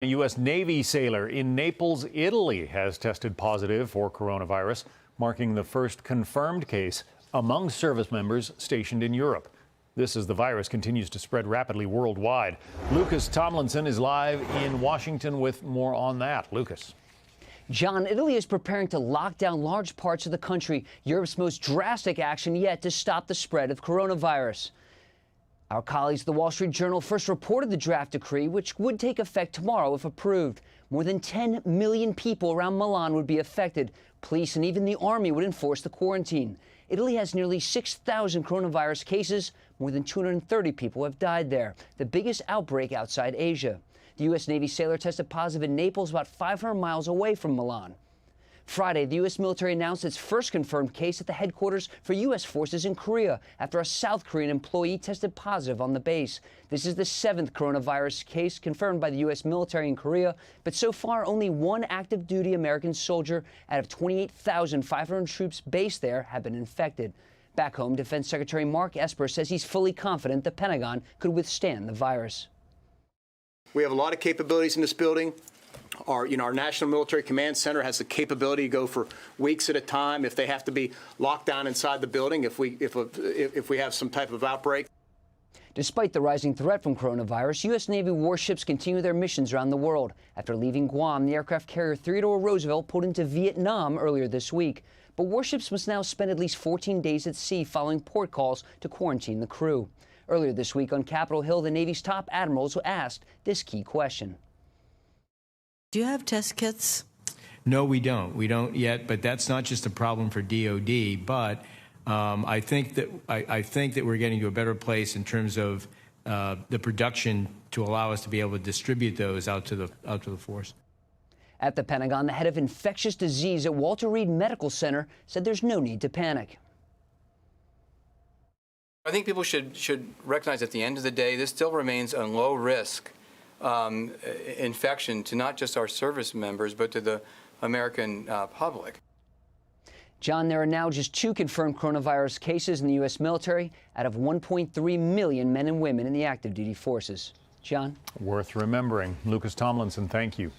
A U.S. Navy sailor in Naples, Italy, has tested positive for coronavirus, marking the first confirmed case among service members stationed in Europe. This as the virus continues to spread rapidly worldwide. Lucas Tomlinson is live in Washington with more on that. Lucas. John, Italy is preparing to lock down large parts of the country, Europe's most drastic action yet to stop the spread of coronavirus. Our colleagues at the Wall Street Journal first reported the draft decree, which would take effect tomorrow if approved. More than 10 million people around Milan would be affected. Police and even the army would enforce the quarantine. Italy has nearly 6,000 coronavirus cases. More than 230 people have died there, the biggest outbreak outside Asia. The U.S. Navy sailor tested positive in Naples, about 500 miles away from Milan. Friday, the U.S. military announced its first confirmed case at the headquarters for U.S. forces in Korea after a South Korean employee tested positive on the base. This is the 7th coronavirus case confirmed by the U.S. military in Korea, but so far only one active duty American soldier out of 28,500 troops based there have been infected. Back home, Defense Secretary Mark Esper says he's fully confident the Pentagon could withstand the virus. We have a lot of capabilities in this building. Our National Military Command Center has the capability to go for weeks at a time if they have to be locked down inside the building if we have some type of outbreak. Despite the rising threat from coronavirus, U.S. Navy warships continue their missions around the world. After leaving Guam, the aircraft carrier Theodore Roosevelt pulled into Vietnam earlier this week. But warships must now spend at least 14 days at sea following port calls to quarantine the crew. Earlier this week on Capitol Hill, the Navy's top admirals were asked this key question. Do you have test kits? No, we don't. We don't yet, but that's not just a problem for DOD. But I think that we're getting to a better place in terms of the production to allow us to be able to distribute those out to the force. At the Pentagon, the head of infectious disease at Walter Reed Medical Center said there's no need to panic. I think people should recognize at the end of the day, this still remains a low risk infection to not just our service members, but to the American public. John, there are now just 2 confirmed coronavirus cases in the U.S. military out of 1.3 million men and women in the active duty forces. John? Worth remembering. Lucas Tomlinson, thank you.